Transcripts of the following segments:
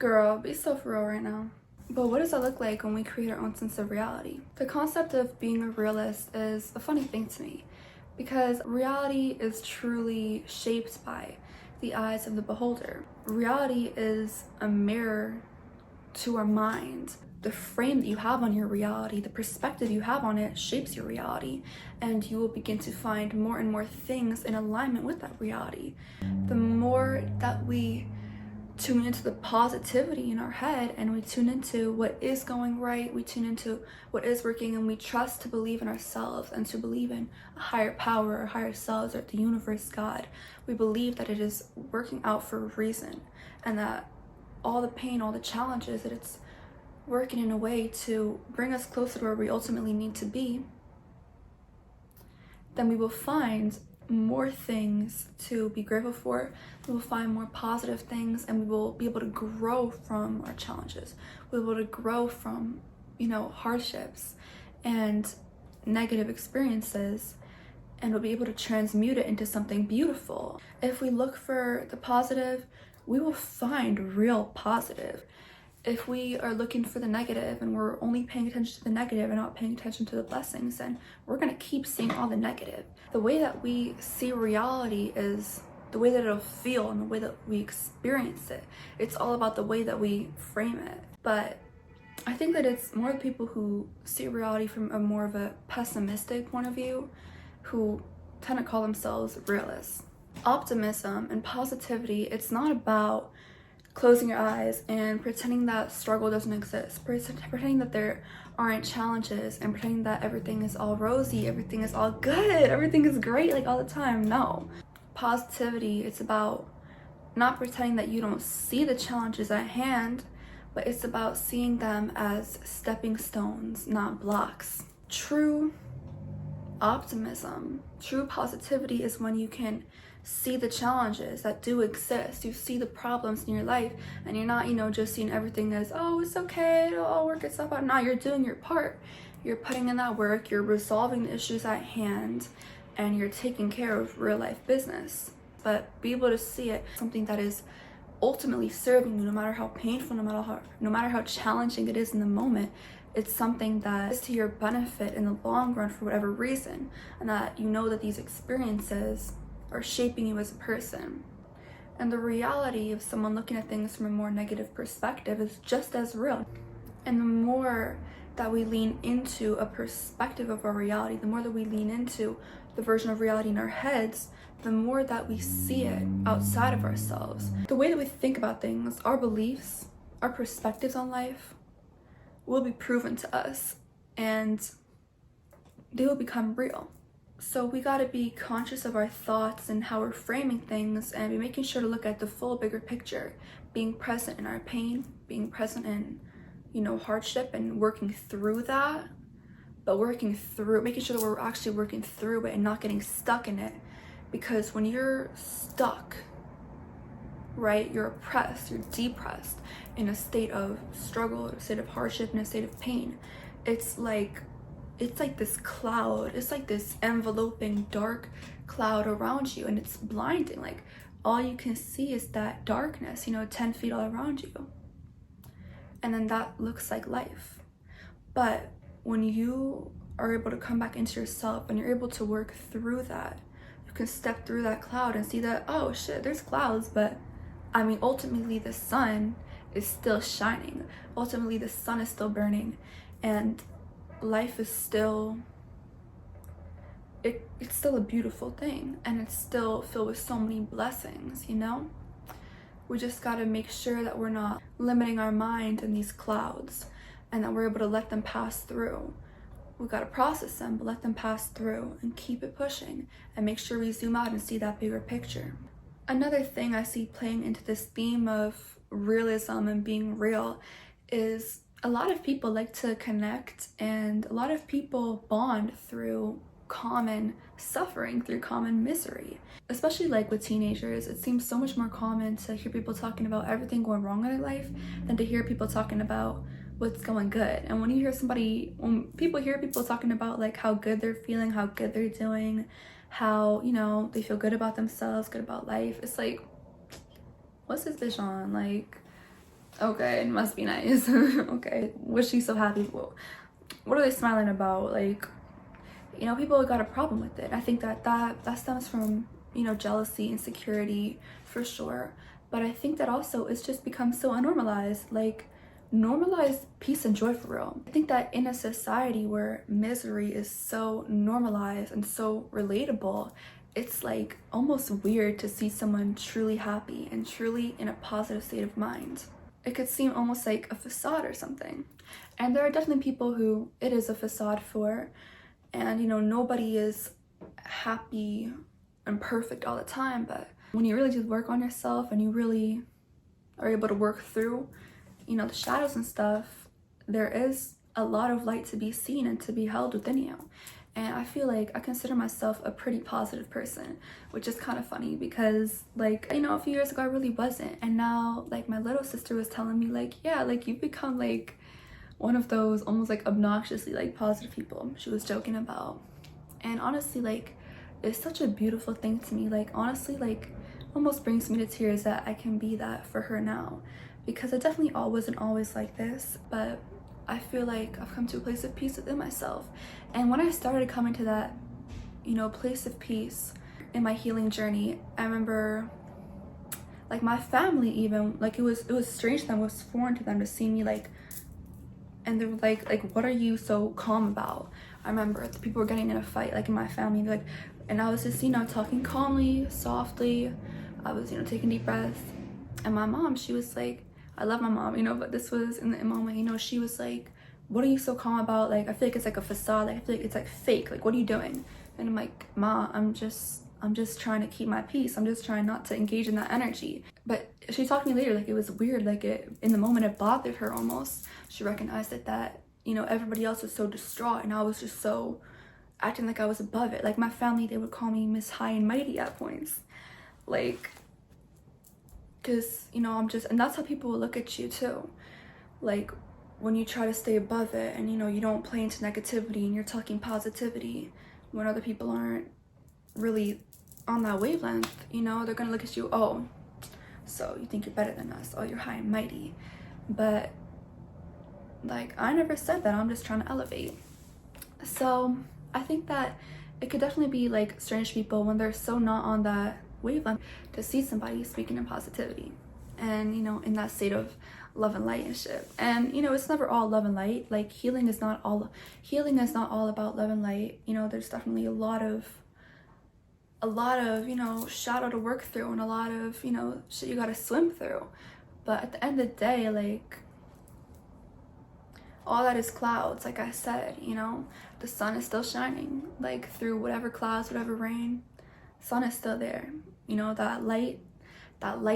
Girl, be so for real right now. But what does that look like when we create our own sense of reality? The concept of being a realist is a funny thing to me because reality is truly shaped by the eyes of the beholder. Reality is a mirror to our mind. The frame that you have on your reality, the perspective you have on it shapes your reality, and you will begin to find more and more things in alignment with that reality. The more that we tune into the positivity in our head and we tune into what is going right, we tune into what is working, and we trust to believe in ourselves and to believe in a higher power or higher selves or the universe, God. We believe that it is working out for a reason and that all the pain, all the challenges, that it's working in a way to bring us closer to where we ultimately need to be, then we will find more things to be grateful for. We will find more positive things, and we will be able to grow from our challenges. We'll be able to grow from, hardships and negative experiences, and we'll be able to transmute it into something beautiful. If we look for the positive, we will find real positive. If we are looking for the negative and we're only paying attention to the negative and not paying attention to the blessings, then we're going to keep seeing all the negative. The way that we see reality is the way that it'll feel and the way that we experience it. It's all about the way that we frame it. But I think that it's more the people who see reality from a more of a pessimistic point of view who tend to call themselves realists. Optimism and positivity, it's not about closing your eyes and pretending that struggle doesn't exist, pretending that there aren't challenges and pretending that everything is all rosy, everything is all good, everything is great like all the time. No. Positivity, it's about not pretending that you don't see the challenges at hand, but it's about seeing them as stepping stones, not blocks. True optimism, true positivity is when you can see the challenges that do exist. You see the problems in your life, and you're not, just seeing everything as, oh, it's okay, it'll all work itself out. No, you're doing your part. You're putting in that work, you're resolving the issues at hand, and you're taking care of real life business. But be able to see it, something that is ultimately serving you, no matter how painful, no matter how challenging it is in the moment. It's something that is to your benefit in the long run for whatever reason, and that that these experiences are shaping you as a person. And the reality of someone looking at things from a more negative perspective is just as real. And the more that we lean into a perspective of our reality, the more that we lean into the version of reality in our heads, the more that we see it outside of ourselves. The way that we think about things, our beliefs, our perspectives on life will be proven to us, and they will become real. So we gotta be conscious of our thoughts and how we're framing things, and be making sure to look at the full bigger picture, being present in our pain, being present in, hardship, and working through that, but making sure that we're actually working through it and not getting stuck in it. Because when you're stuck, right, you're oppressed, you're depressed in a state of struggle, a state of hardship, in a state of pain, it's like this cloud, it's like this enveloping dark cloud around you, and it's blinding. Like, all you can see is that darkness, 10 feet all around you. And then that looks like life. But when you are able to come back into yourself and you're able to work through that, you can step through that cloud and see that, oh shit, there's clouds, but ultimately the sun is still shining. Ultimately the sun is still burning, and life is still, it's still a beautiful thing, and it's still filled with so many blessings. We just got to make sure that we're not limiting our mind in these clouds, and that we're able to let them pass through. We got to process them, but let them pass through and keep it pushing, and make sure we zoom out and see that bigger picture. Another thing I see playing into this theme of realism and being real is a lot of people like to connect, and a lot of people bond through common suffering, through common misery. Especially like with teenagers, it seems so much more common to hear people talking about everything going wrong in their life than to hear people talking about what's going good. And when people hear people talking about like how good they're feeling, how good they're doing, how, they feel good about themselves, good about life, it's like, what's this bitch on? Like, Okay, it must be nice. Okay, was she so happy? Well, what are they smiling about? Like, you know, people got a problem with it. I think that stems from, you know, jealousy, insecurity, for sure. But I think that also it's just become so unnormalized. Like, normalize peace and joy for real. I think that in a society where misery is so normalized and so relatable, it's like almost weird to see someone truly happy and truly in a positive state of mind. It could seem almost like a facade or something. And there are definitely people who it is a facade for, and you know, nobody is happy and perfect all the time, but when you really just work on yourself and you really are able to work through, you know, the shadows and stuff, there is a lot of light to be seen and to be held within you. And I feel like I consider myself a pretty positive person, which is kind of funny because, like, you know, a few years ago I really wasn't, and now like my little sister was telling me like, yeah, like you've become like one of those almost like obnoxiously like positive people she was joking about. And honestly, like, it's such a beautiful thing to me. Like, honestly, like, almost brings me to tears that I can be that for her now, because I definitely wasn't always like this, but I feel like I've come to a place of peace within myself. And when I started coming to that, you know, place of peace in my healing journey, I remember like my family even, like it was strange to them, it was foreign to them to see me like, and they were like, what are you so calm about? I remember the people were getting in a fight like in my family, like, and I was just, you know, talking calmly, softly. I was, you know, taking deep breaths. And my mom, she was like, I love my mom, you know, but this was in the moment, you know, she was like, what are you so calm about? Like, I feel like it's like a facade. Like, I feel like it's like fake. Like, what are you doing? And I'm like, Ma, I'm just trying to keep my peace. I'm just trying not to engage in that energy. But she talked to me later, like it was weird. Like in the moment it bothered her almost. She recognized that, you know, everybody else was so distraught and I was just so acting like I was above it. Like my family, they would call me Miss High and Mighty at points. Like, cause, you know, and that's how people will look at you too. Like, when you try to stay above it and, you know, you don't play into negativity and you're talking positivity when other people aren't really on that wavelength, you know, they're gonna look at you, oh, so you think you're better than us, oh, you're high and mighty. But like, I never said that. I'm just trying to elevate. So I think that it could definitely be like strange to people when they're so not on that wavelength to see somebody speaking in positivity and, you know, in that state of love and light and shit. And, you know, it's never all love and light. Like, healing is not all about love and light. You know, there's definitely a lot of, you know, shadow to work through and a lot of, you know, shit you gotta swim through. But at the end of the day, like, all that is clouds. Like I said, you know, the sun is still shining, like through whatever clouds, whatever rain, sun is still there. You know, that light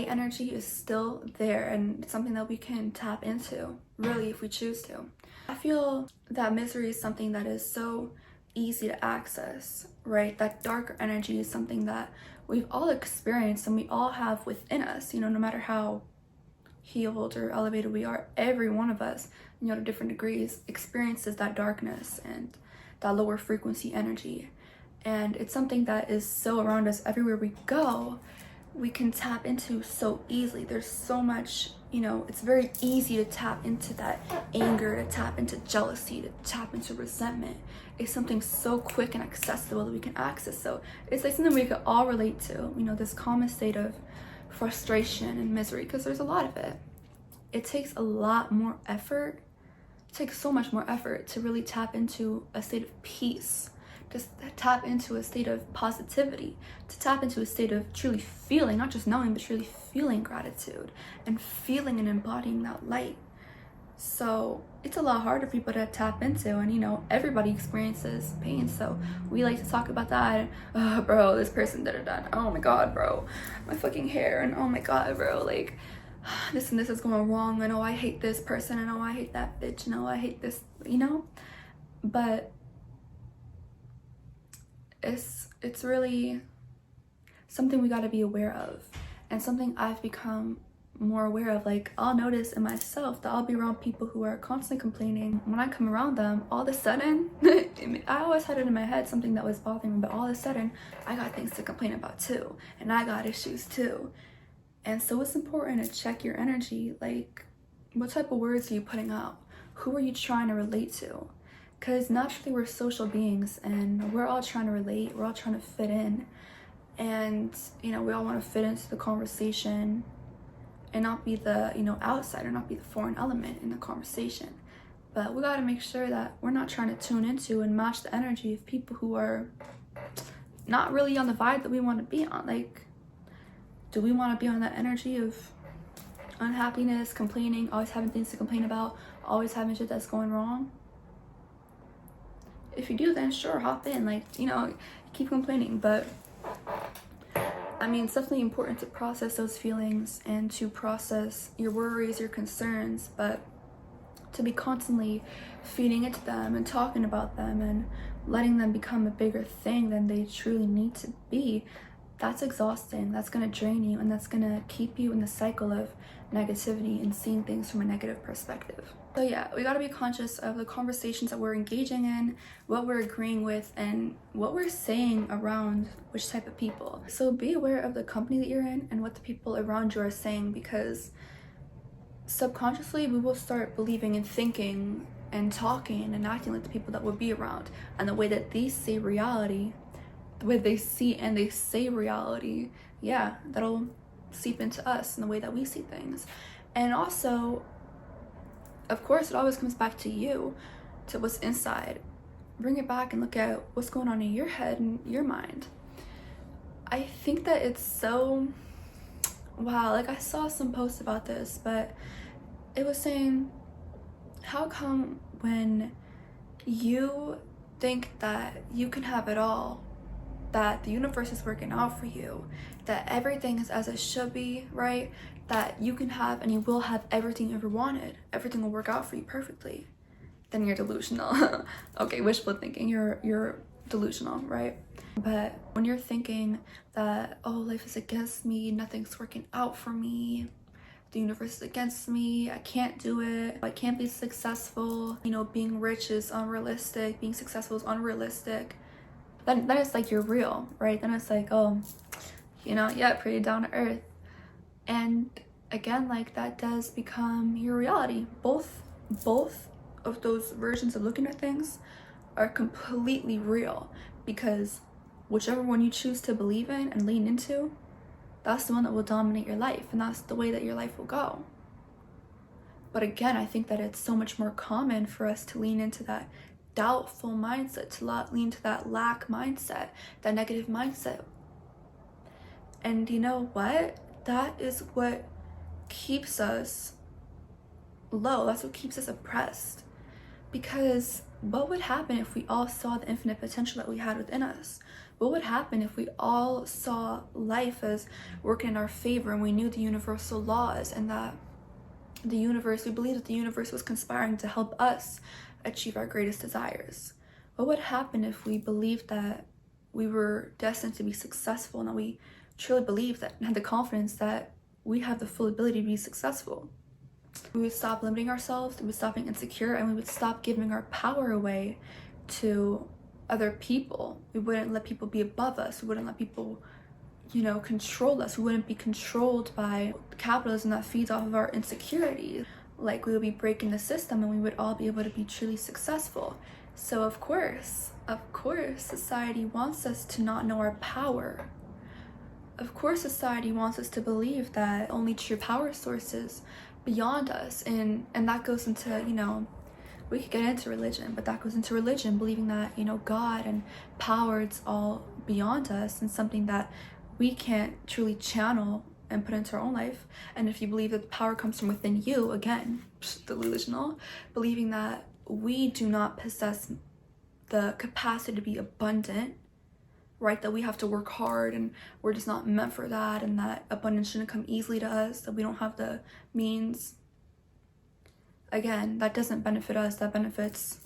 energy is still there, and it's something that we can tap into, really, if we choose to. I feel that misery is something that is so easy to access, right? That darker energy is something that we've all experienced and we all have within us, you know, no matter how healed or elevated we are, every one of us, you know, to different degrees, experiences that darkness and that lower frequency energy. And it's something that is so around us everywhere we go, we can tap into so easily. There's so much, you know, it's very easy to tap into that anger, to tap into jealousy, to tap into resentment. It's something so quick and accessible that we can access. So it's like something we could all relate to, you know, this common state of frustration and misery, because there's a lot of it. It takes a lot more effort. It takes so much more effort to really tap into a state of peace, to tap into a state of positivity, to tap into a state of truly feeling, not just knowing, but truly feeling gratitude and feeling and embodying that light. So it's a lot harder for people to tap into, and you know, everybody experiences pain, so we like to talk about that. Oh, bro, this person did it done. Oh my god, bro, my fucking hair, and oh my god, bro, like this and this is going wrong, and oh, I hate this person, and oh, I hate that bitch, and oh, I hate this, you know. But it's really something we got to be aware of, and something I've become more aware of. Like, I'll notice in myself that I'll be around people who are constantly complaining. When I come around them, all of a sudden I always had it in my head something that was bothering me, but all of a sudden I got things to complain about too, and I got issues too. And so it's important to check your energy. Like, What type of words are you putting out? Who are you trying to relate to? Because naturally we're social beings and we're all trying to relate, we're all trying to fit in. And, we all want to fit into the conversation and not be the, outsider, not be the foreign element in the conversation. But we got to make sure that we're not trying to tune into and match the energy of people who are not really on the vibe that we want to be on. Like, do we want to be on that energy of unhappiness, complaining, always having things to complain about, always having shit that's going wrong? If you do, then sure, hop in, like, keep complaining. But it's definitely important to process those feelings and to process your worries, your concerns, but to be constantly feeding into them and talking about them and letting them become a bigger thing than they truly need to be, that's exhausting. That's going to drain you, and that's going to keep you in the cycle of negativity and seeing things from a negative perspective. So yeah, we got to be conscious of the conversations that we're engaging in, what we're agreeing with, and what we're saying around which type of people. So be aware of the company that you're in and what the people around you are saying, because subconsciously we will start believing and thinking and talking and acting like the people that we'll be around, and the way that they see reality, the way they see and they say reality, yeah, that'll seep into us and the way that we see things. And also, of course, it always comes back to you, to what's inside. Bring it back and look at what's going on in your head and your mind. I think that it's so, wow, like I saw some posts about this, but it was saying, how come when you think that you can have it all, that the universe is working out for you, that everything is as it should be, right? That you can have and you will have everything you ever wanted. Everything will work out for you perfectly. Then you're delusional. Okay, wishful thinking. You're delusional, right? But when you're thinking that, oh, life is against me, nothing's working out for me, the universe is against me, I can't do it, I can't be successful, being rich is unrealistic, being successful is unrealistic, then it's like you're real, right? Then it's like, oh, yeah, pretty down to earth. And again, like, that does become your reality. Both of those versions of looking at things are completely real, because whichever one you choose to believe in and lean into, that's the one that will dominate your life, and that's the way that your life will go. But again, I think that it's so much more common for us to lean into that doubtful mindset, to lean to that lack mindset, that negative mindset. And you know what? That is what keeps us low. That's what keeps us oppressed. Because what would happen if we all saw the infinite potential that we had within us? What would happen if we all saw life as working in our favor, and we knew the universal laws, and that we believed that the universe was conspiring to help us achieve our greatest desires? What would happen if we believed that we were destined to be successful, and that we truly believed that and had the confidence that we have the full ability to be successful? We would stop limiting ourselves, we would stop being insecure, and we would stop giving our power away to other people. We wouldn't let people be above us. We wouldn't let people, control us. We wouldn't be controlled by capitalism that feeds off of our insecurities. Like, we would be breaking the system, and we would all be able to be truly successful. So of course, society wants us to not know our power. Of course, society wants us to believe that only true power sources beyond us, and that goes into, we could get into religion, but that goes into religion, believing that, God and power, it's all beyond us and something that we can't truly channel and put into our own life. And if you believe that the power comes from within you, again, delusional, believing that we do not possess the capacity to be abundant, right? That we have to work hard and we're just not meant for that, and that abundance shouldn't come easily to us, that we don't have the means. Again, that doesn't benefit us. That benefits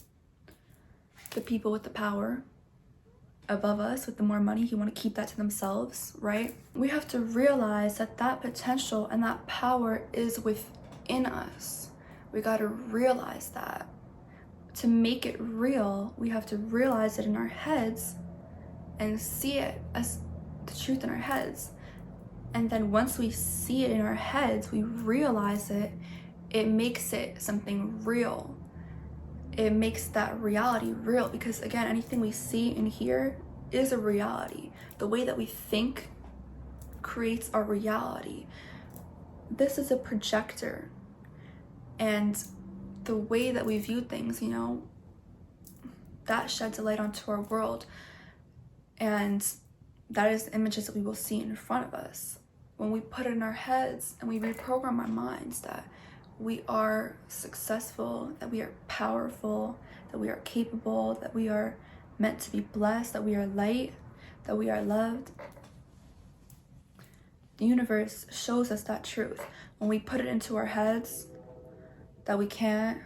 the people with the power above us, with the more money, who want to keep that to themselves, right? We have to realize that that potential and that power is within us. We got to realize that. To make it real, we have to realize it in our heads and see it as the truth in our heads. And then once we see it in our heads, we realize it, it makes it something real. It makes that reality real, because again, anything we see and hear is a reality. The way that we think creates our reality. This is a projector, and the way that we view things, you know, that sheds a light onto our world, and that is the images that we will see in front of us. When we put it in our heads and we reprogram our minds that we are successful, that we are powerful, that we are capable, that we are meant to be blessed, that we are light, that we are loved, the universe shows us that truth. When we put it into our heads that we can't,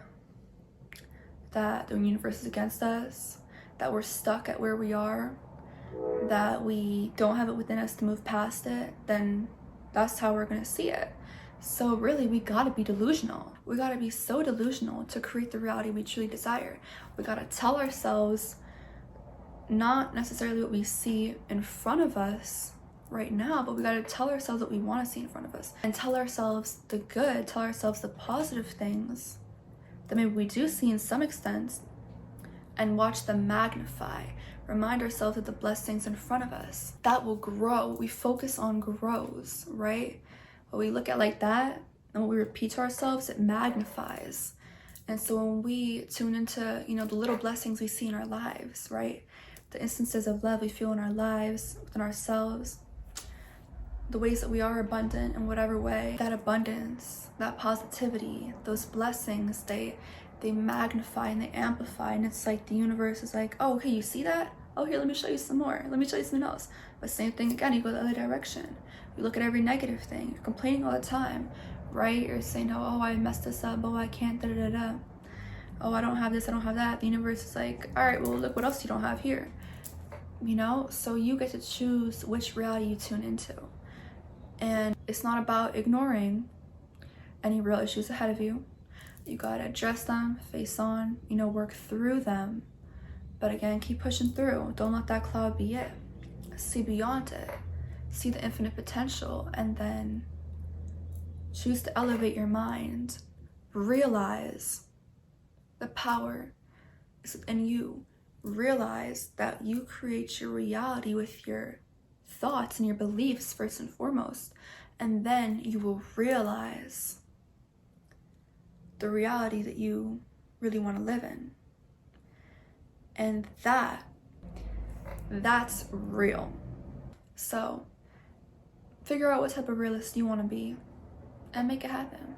that the universe is against us, that we're stuck at where we are, that we don't have it within us to move past it, then that's how we're gonna see it. So really, we gotta be delusional. We gotta be so delusional to create the reality we truly desire. We gotta tell ourselves not necessarily what we see in front of us right now, but we gotta tell ourselves what we wanna see in front of us, and tell ourselves the good, tell ourselves the positive things that maybe we do see in some extent, and watch them magnify. Remind ourselves of the blessings in front of us. That will grow. What we focus on grows, right? What we look at like that, and what we repeat to ourselves, it magnifies. And so when we tune into, you know, the little blessings we see in our lives, right? The instances of love we feel in our lives, within ourselves, the ways that we are abundant in whatever way, that abundance, that positivity, those blessings, they magnify and they amplify. And it's like the universe is like, oh, okay, you see that? Oh, here, let me show you some more. Let me show you something else. But same thing again, you go the other direction. You look at every negative thing. You're complaining all the time, right? You're saying, oh, I messed this up. Oh, I can't, da da da da. Oh, I don't have this, I don't have that. The universe is like, all right, well, look what else you don't have here. You know? So you get to choose which reality you tune into. And it's not about ignoring any real issues ahead of you. You gotta address them, face on, you know, work through them. But again, keep pushing through. Don't let that cloud be it. See beyond it. See the infinite potential, and then choose to elevate your mind. Realize the power is within you. Realize that you create your reality with your thoughts and your beliefs first and foremost, and then you will realize the reality that you really want to live in. And that's real. So figure out what type of realist you want to be and make it happen.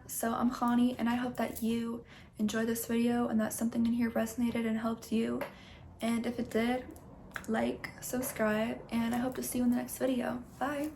So I'm Chani, and I hope that you enjoyed this video and that something in here resonated and helped you. And if it did, like, subscribe, and I hope to see you in the next video. Bye.